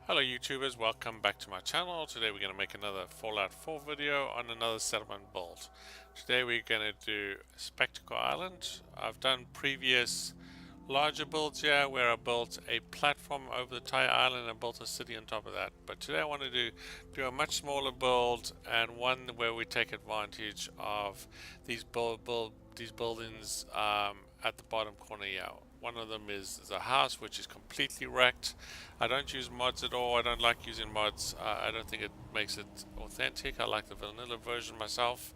Hello YouTubers, welcome back to my channel. Today we're going to make another Fallout 4 video on another settlement build. Today we're going to do Spectacle Island. I've done previous larger builds here where I built a platform over the entire island and built a city on top of that. But today I wanted to do a much smaller build and one where we take advantage of these buildings at the bottom corner here. One of them is a house which is completely wrecked. I don't use mods at all. I don't like using mods. I don't think it makes it authentic. I like the vanilla version myself.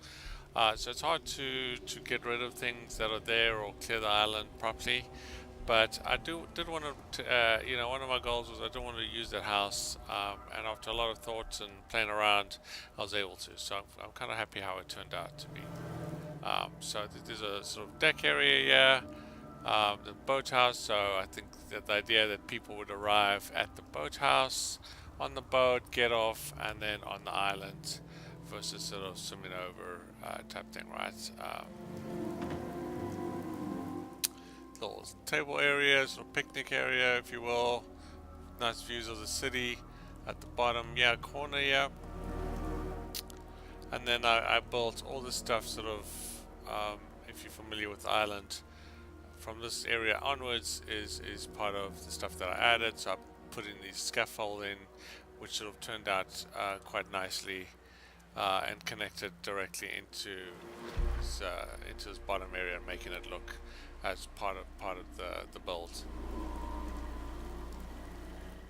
So it's hard to get rid of things that are there or clear the island properly. But I did want to, one of my goals was I don't want to use that house. And after a lot of thoughts and playing around, I was able to. So I'm kind of happy how it turned out to be. So there's a sort of deck area here. The boathouse, so I think that the idea that people would arrive at the boathouse, on the boat, get off, and then on the island versus sort of swimming over type thing, right? Little table area, sort of picnic area, if you will. Nice views of the city at the bottom, yeah, corner, yeah. And then I built all this stuff sort of, if you're familiar with the island, from this area onwards is part of the stuff that I added. So I put in these scaffolding, which sort of turned out quite nicely and connected directly into this bottom area, making it look as part of the build.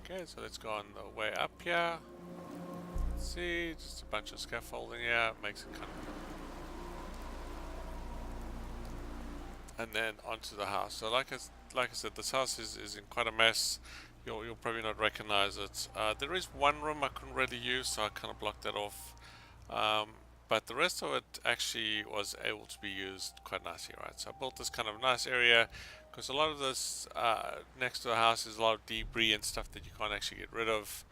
Okay, so let's go on the way up here. Let's see, just a bunch of scaffolding here, makes it kind of. And then onto the house. So like I said, this house is in quite a mess. You'll probably not recognize it. There is one room I couldn't really use, so I kind of blocked that off. But the rest of it actually was able to be used quite nicely, right? So I built this kind of nice area because a lot of this next to the house is a lot of debris and stuff that you can't actually get rid of.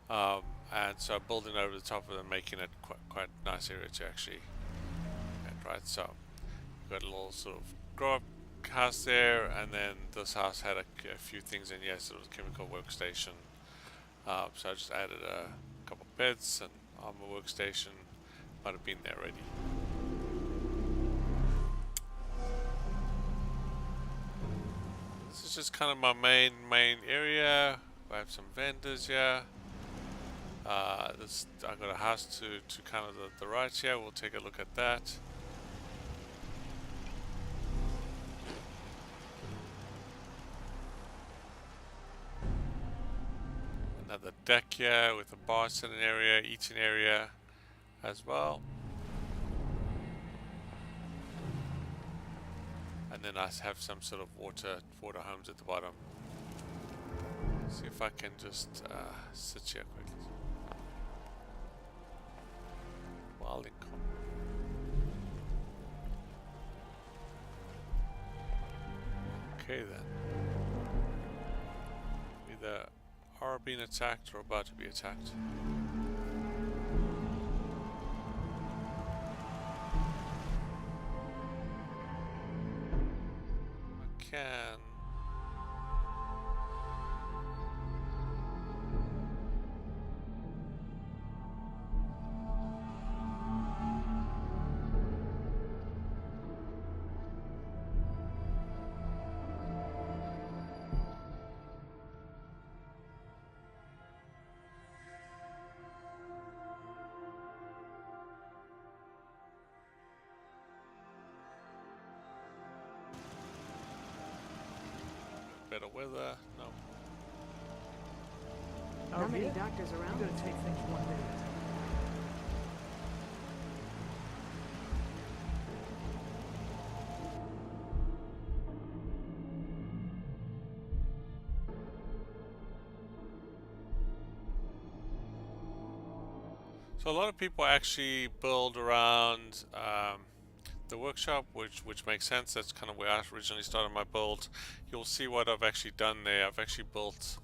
And so building over the top of it, making it quite nice area to actually get, right? So you've got a little sort of grow up house there, and then this house had a few things in. Yes, it was a chemical workstation. So I just added a couple beds and armor workstation. Might have been there already. This is just kind of my main area. I have some vendors here. I got a house to kind of the right here. We'll take a look at that. Another deck here with a bar sitting area, eating area as well. And then I have some sort of water homes at the bottom. See if I can just sit here quickly. Wild income. Okay then. Either are being attacked or about to be attacked. I can. Better weather, no. Not many doctors around. You're gonna take things one day at a time. So a lot of people actually build around the workshop, which makes sense. That's kind of where I originally started my build. You'll see what I've actually done there. I've actually built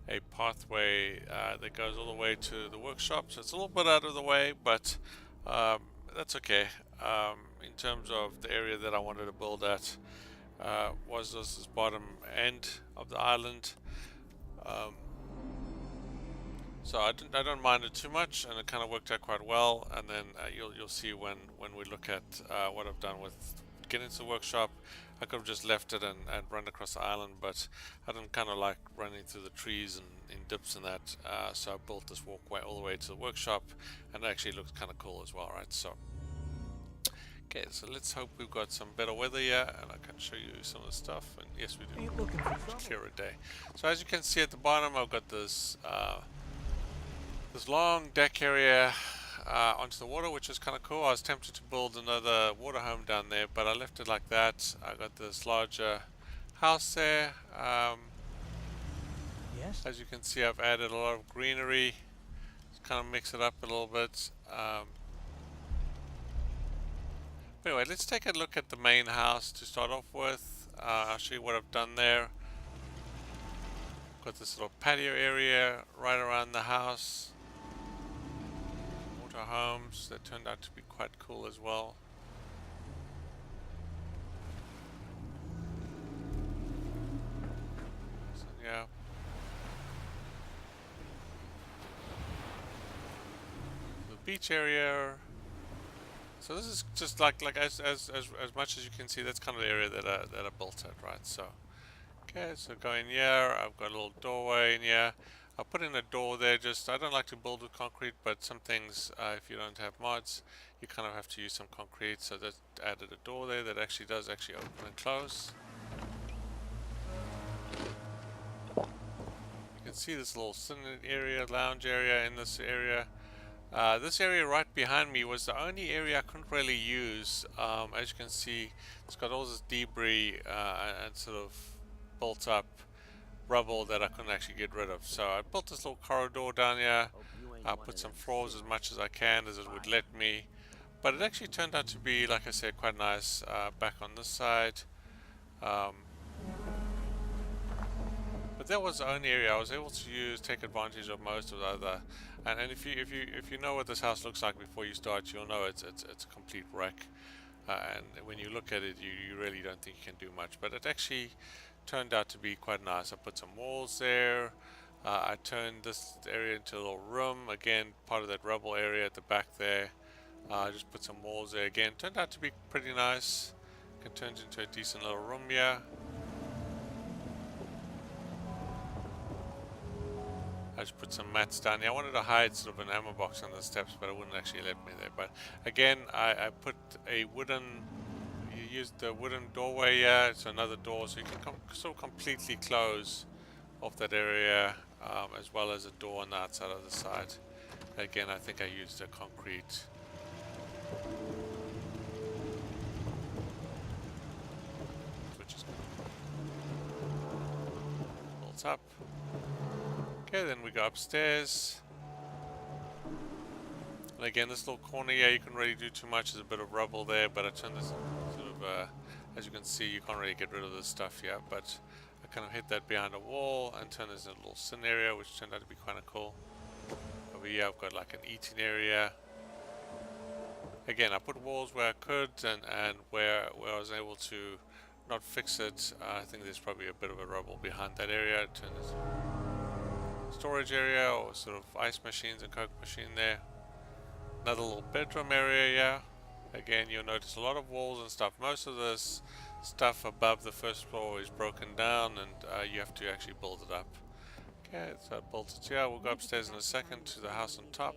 a pathway that goes all the way to the workshop. So it's a little bit out of the way, but that's okay. In terms of the area that I wanted to build at, was this bottom end of the island. So I don't mind it too much, and it kind of worked out quite well. And then you'll see when we look at what I've done with getting to the workshop. I could have just left it and run across the island, but I didn't kind of like running through the trees and in dips and that. So I built this walkway all the way to the workshop, and it actually looks kind of cool as well, right? So okay, so let's hope we've got some better weather here, and I can show you some of the stuff. And yes, we do. Clearer day. So as you can see at the bottom, I've got this this long deck area onto the water, which is kind of cool. I was tempted to build another water home down there, but I left it like that. I got this larger house there. Yes. As you can see, I've added a lot of greenery to kind of mix it up a little bit. But anyway, let's take a look at the main house to start off with. I'll show you what I've done there. Got this little patio area right around the house. Water homes that turned out to be quite cool as well. So yeah. The beach area. So this is just like as much as you can see, that's kind of the area that I built at, right? So okay, so go in here. I've got a little doorway in here. I'll put in a door there. Just I don't like to build with concrete, but some things, if you don't have mods, you kind of have to use some concrete. So that added a door there that actually does open and close. You can see this little sitting area, lounge area in this area. This area right behind me was the only area I couldn't really use. As you can see, it's got all this debris and sort of built up rubble that I couldn't actually get rid of. So I built this little corridor down here. I put some floors as much as I can as it would let me. But it actually turned out to be, like I said, quite nice back on this side. But that was the only area I was able to take advantage of most of the other. And if you know what this house looks like before you start, you'll know it's a complete wreck. And when you look at it, you really don't think you can do much. But it actually turned out to be quite nice. I put some walls there. I turned this area into a little room. Again, part of that rubble area at the back there. I just put some walls there again. Turned out to be pretty nice. It turns into a decent little room here. I just put some mats down here. I wanted to hide sort of an ammo box on the steps, but it wouldn't actually let me there. But again, I put a wooden, you used the wooden doorway here. It's another door, so you can sort of completely close off that area, as well as a door on the outside of the side. Again, I think I used a concrete. Which is built up. Okay, then we go upstairs. And again, this little corner here, you can really do too much. There's a bit of rubble there, but I turned this sort of, as you can see, you can't really get rid of this stuff here, but I kind of hid that behind a wall and turned this into a little sin area, which turned out to be kind of cool. Over here, I've got like an eating area. Again, I put walls where I could, and where I was able to not fix it. I think there's probably a bit of a rubble behind that area. Turn this storage area, or sort of ice machines and Coke machine there. Another little bedroom area here. Again, you'll notice a lot of walls and stuff. Most of this stuff above the first floor is broken down, and you have to actually build it up. Okay, so I built it here. We'll go upstairs in a second to the house on top,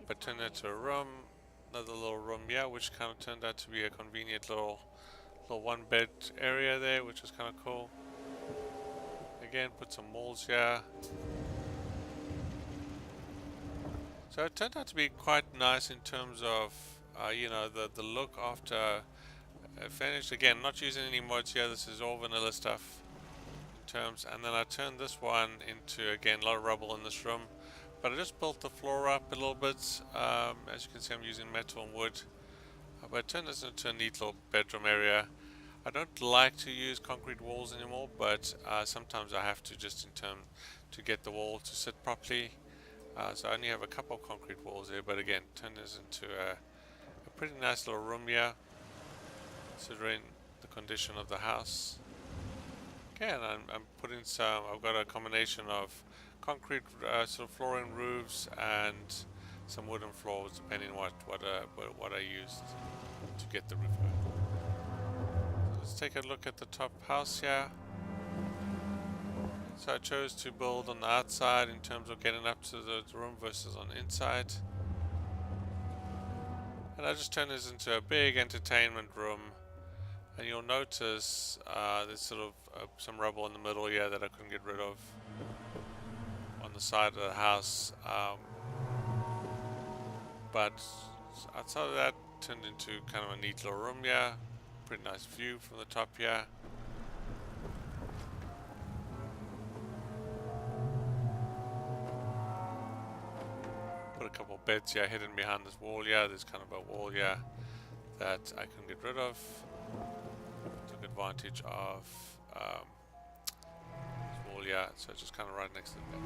but turn that to a room. Another little room here, which kind of turned out to be a convenient little one bed area there, which was kind of cool. Again, put some walls here. So it turned out to be quite nice in terms of, you know, the look after finished. Again, not using any mods here. This is all vanilla stuff in terms. And then I turned this one into, again, a lot of rubble in this room. But I just built the floor up a little bit. As you can see, I'm using metal and wood. But I turned this into a neat little bedroom area. I don't like to use concrete walls anymore, but sometimes I have to, just in terms to get the wall to sit properly. So I only have a couple of concrete walls there, but again, turn this into a pretty nice little room here, considering the condition of the house. Okay, and I'm putting some, I've got a combination of concrete sort of flooring roofs and some wooden floors, depending on what I used to get the roof going. Let's take a look at the top house here. So I chose to build on the outside in terms of getting up to the room versus on the inside. And I just turned this into a big entertainment room. And you'll notice there's sort of some rubble in the middle here that I couldn't get rid of on the side of the house. But outside of that, turned into kind of a neat little room here. Pretty nice view from the top here. Put a couple of beds here hidden behind this wall here. There's kind of a wall here that I couldn't get rid of. Took advantage of this wall here, so it's just kind of right next to the bed.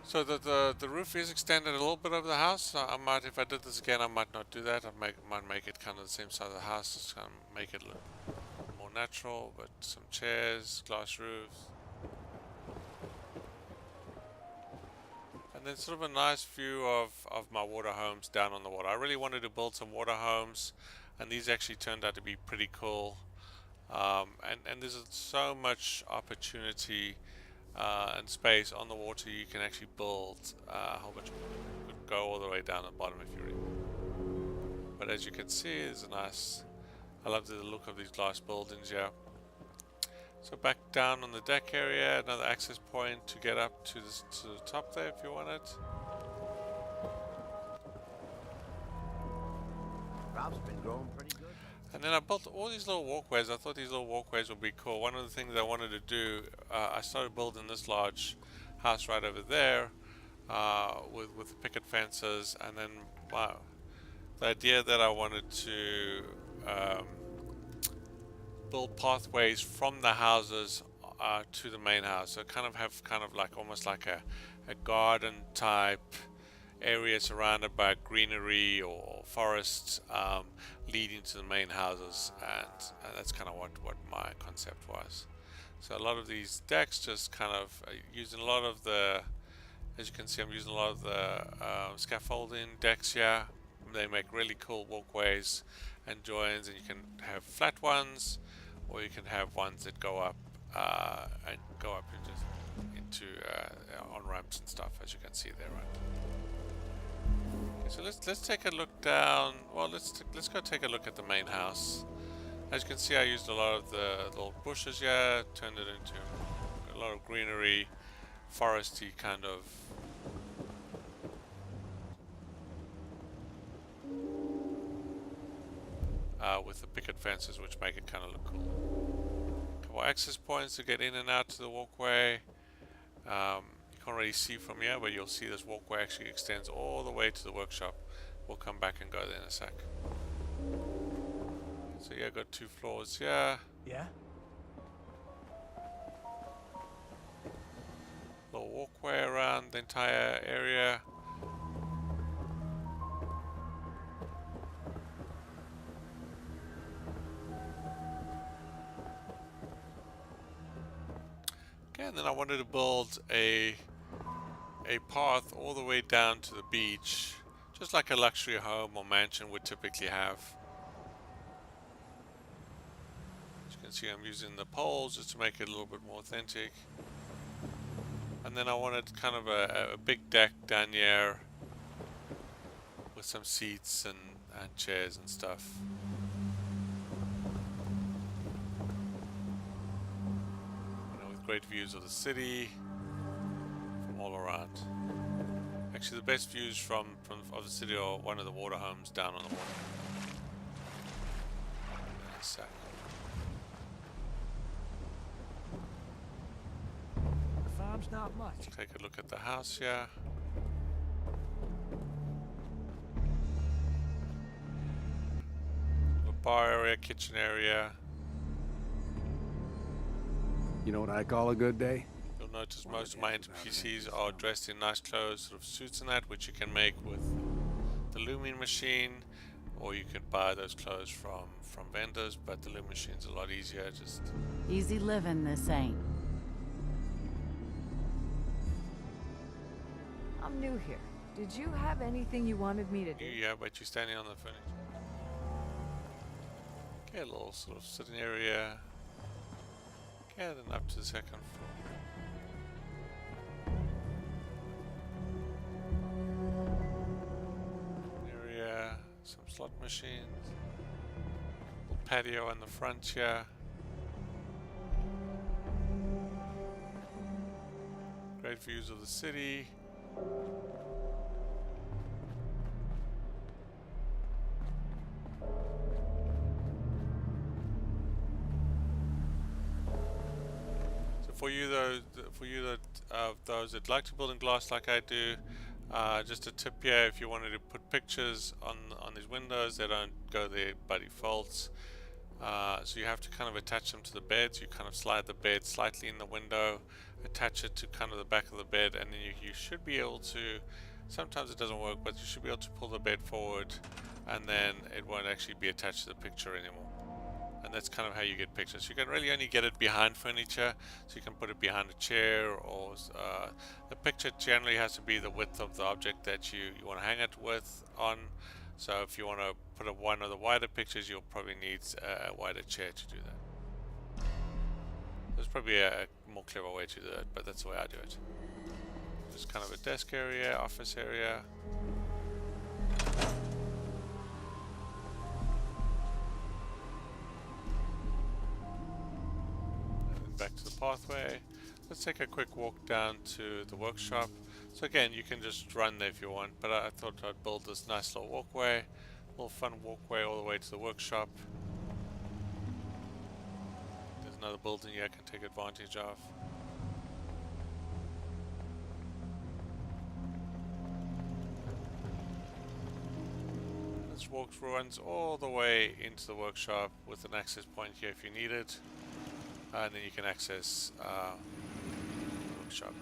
So the roof is extended a little bit over the house. I might, if I did this again, I might not do that. I might make it kind of the same size of the house, just kind of make it look more natural. But some chairs, glass roofs, and then sort of a nice view of my water homes down on the water. I really wanted to build some water homes, and these actually turned out to be pretty cool. And there's so much opportunity and space on the water. You can actually build a whole bunch of water. You could go all the way down the bottom if you really. But as you can see, there's a nice. I love the look of these glass buildings here. So back down on the deck area, another access point to get up to the top there if you want it. Crops been growing pretty good. And then I built all these little walkways. I thought these little walkways would be cool. One of the things I wanted to do, I started building this large house right over there with the picket fences, and then the idea that I wanted to build pathways from the houses to the main house. So kind of like almost like a garden type area surrounded by greenery or forests leading to the main houses, and that's kind of what my concept was. So a lot of these decks just kind of using a lot of the, as you can see, I'm using a lot of the scaffolding decks here. They make really cool walkways and joins, and you can have flat ones, or you can have ones that go up into on ramps and stuff, as you can see there, right? So let's take a look down. Well, let's go take a look at the main house. As you can see, I used a lot of the little bushes here, turned it into a lot of greenery, foresty kind of. With the picket fences, which make it kind of look cool. A couple access points to get in and out to the walkway. You can't really see from here, but you'll see this walkway actually extends all the way to the workshop. We'll come back and go there in a sec. So yeah, got 2 floors here. Yeah? Little walkway around the entire area. Okay, and then I wanted to build a path all the way down to the beach, just like a luxury home or mansion would typically have. As you can see, I'm using the poles just to make it a little bit more authentic. And then I wanted kind of a big deck down here with some seats and chairs and stuff. With great views of the city from all around. Actually, the best views from of the city are one of the water homes down on the water. In a sec. The farm's not much. Let's take a look at the house here. The bar area, kitchen area. You know what I call a good day? You'll notice most of my NPCs are dressed in nice clothes, sort of suits and that, which you can make with the looming machine, or you could buy those clothes from vendors, but the loom machine's a lot easier. Just Easy living, this ain't. I'm new here. Did you have anything you wanted me to do? Yeah, but you're standing on the furniture. Okay, a little sort of sitting area. Okay, then up to the second floor. Area, some slot machines. Little patio in the front here. Great views of the city. For you those that like to build in glass like I do, just a tip here: if you wanted to put pictures on these windows, they don't go there by default. So you have to kind of attach them to the bed. So you kind of slide the bed slightly in the window, attach it to kind of the back of the bed, and then you should be able to. Sometimes it doesn't work, but you should be able to pull the bed forward, and then it won't actually be attached to the picture anymore. And that's kind of how you get pictures. You can really only get it behind furniture, so you can put it behind a chair, or the picture generally has to be the width of the object that you want to hang it with on. So if you want to put one of the wider pictures, you'll probably need a wider chair to do that. There's probably a more clever way to do it, but that's the way I do it. Just kind of a desk area, office area. Back to the pathway. Let's take a quick walk down to the workshop. So again, you can just run there if you want, but I thought I'd build this nice little walkway, little fun walkway all the way to the workshop. There's another building here I can take advantage of. This walk runs all the way into the workshop with an access point here if you need it. And then you can access the workshop.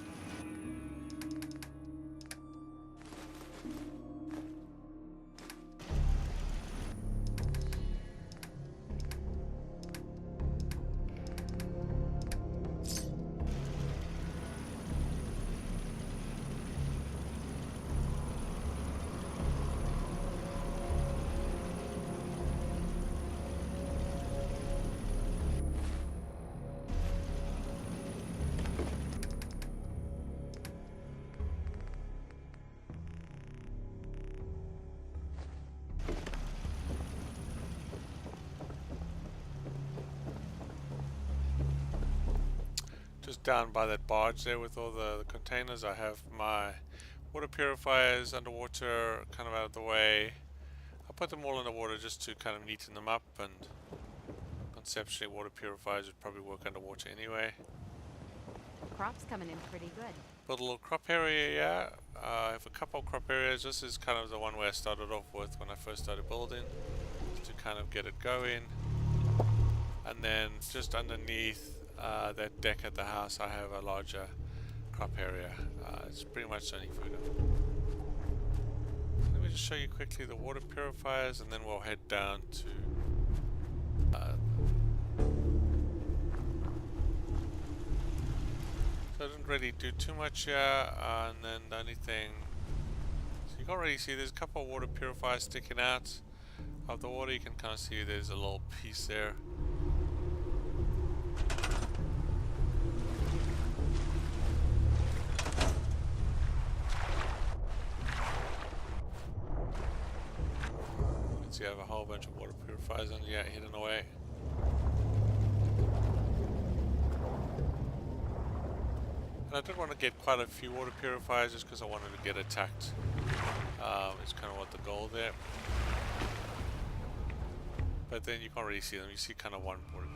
Just down by that barge there with all the containers, I have my water purifiers underwater, kind of out of the way. I put them all in the water just to kind of neaten them up, and conceptually water purifiers would probably work underwater anyway. Crop's coming in pretty good. Build a little crop area, yeah. I have a couple of crop areas. This is kind of the one where I started off with when I first started building, just to kind of get it going. And then just underneath that deck at the house, I have a larger crop area. It's pretty much only food. Let me just show you quickly the water purifiers, and then we'll head down to so I didn't really do too much here, and then the only thing, so you can't really see, there's a couple of water purifiers sticking out of the water. You can kind of see there's a little piece there. You have a whole bunch of water purifiers on, yeah, hidden away. And I did want to get quite a few water purifiers just because I wanted to get attacked. It's kind of what the goal there. But then you can't really see them, you see kind of one water.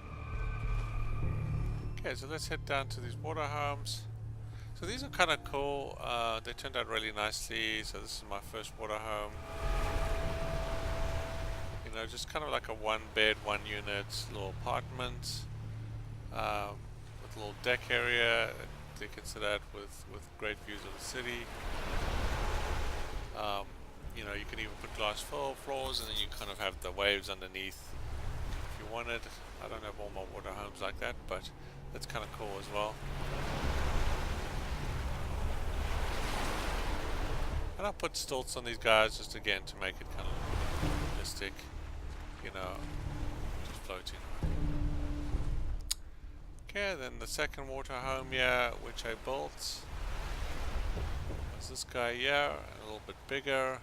Okay, so let's head down to these water homes. So these are kind of cool, they turned out really nicely. So this is my first water home. You know, just kind of like a one bed, one unit little apartment with a little deck area. They consider that with great views of the city. You know, you can even put glass floors, and then you kind of have the waves underneath if you wanted. I don't have all my water homes like that, but that's kind of cool as well. And I put stilts on these guys just again to make it kind of realistic, you know, just floating. Okay, then the second water home here, which I built, was this guy here, a little bit bigger.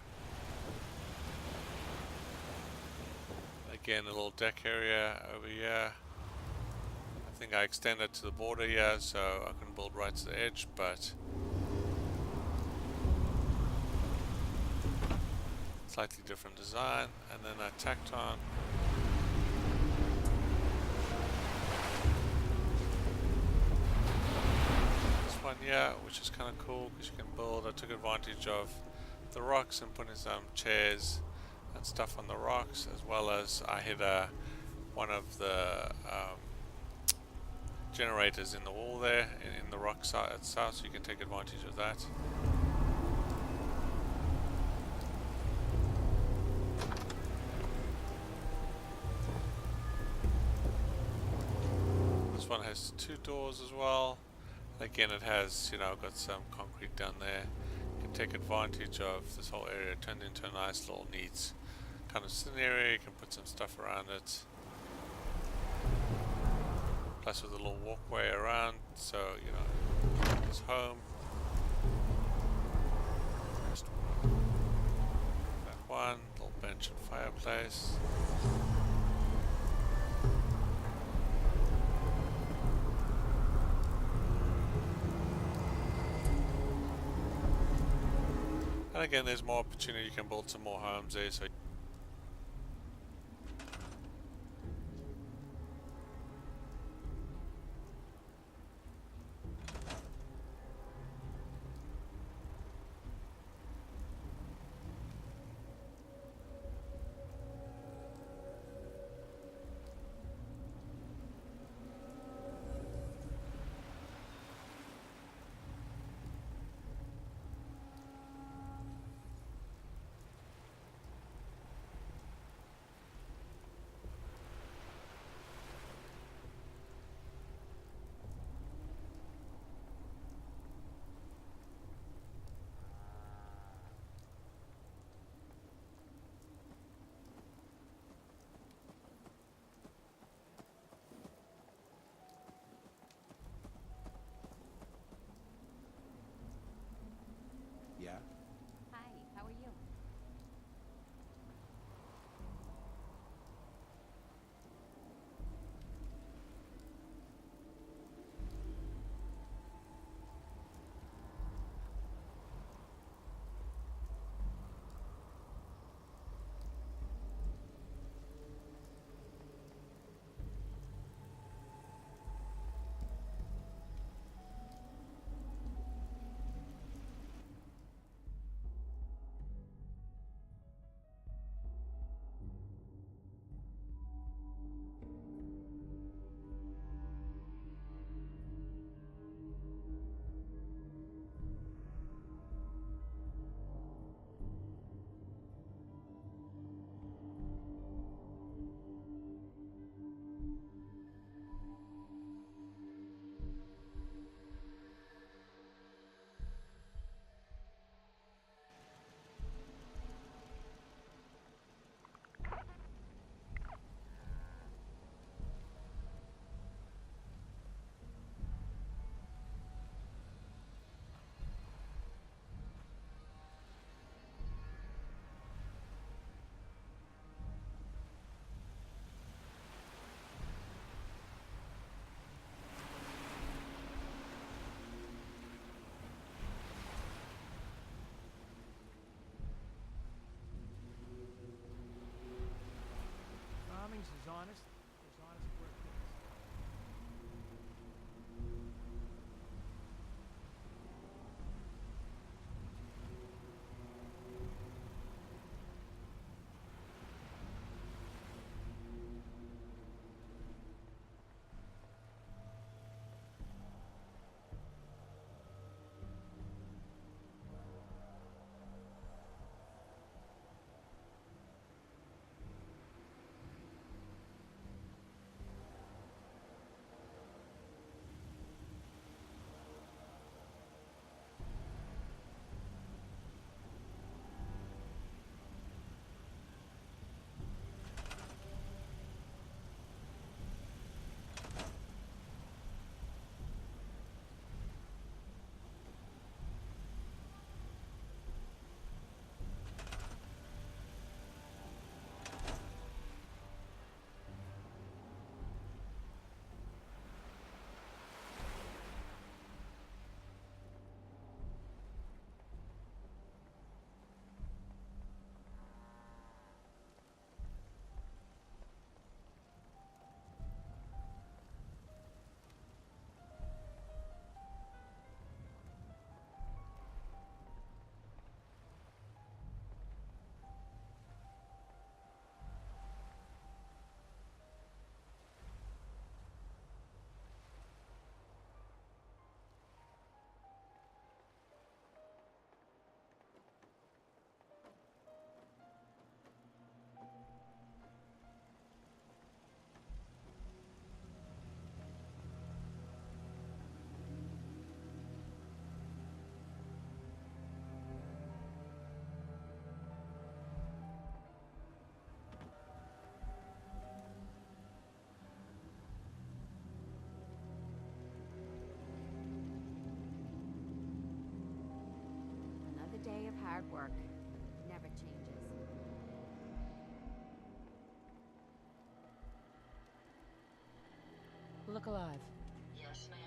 Again, a little deck area over here. I think I extended to the border here, so I can build right to the edge, but slightly different design. And then I tacked on this one here, which is kind of cool because you can build. I took advantage of the rocks and putting some chairs and stuff on the rocks, as well as I hit one of the generators in the wall there, in the rock side itself, so you can take advantage of that. This one has 2 doors as well. Again, it has, you know, got some concrete down there. You can take advantage of this whole area, turned into a nice little neat kind of scenario. You can put some stuff around it. Plus with a little walkway around, so, you know, it's home. That one, little bench and fireplace. And again, there's more opportunity, you can build some more homes there, so Yeah? Hi, how are you? Farming's as honest work is. hard work. Never changes. Look alive. Yes, ma'am.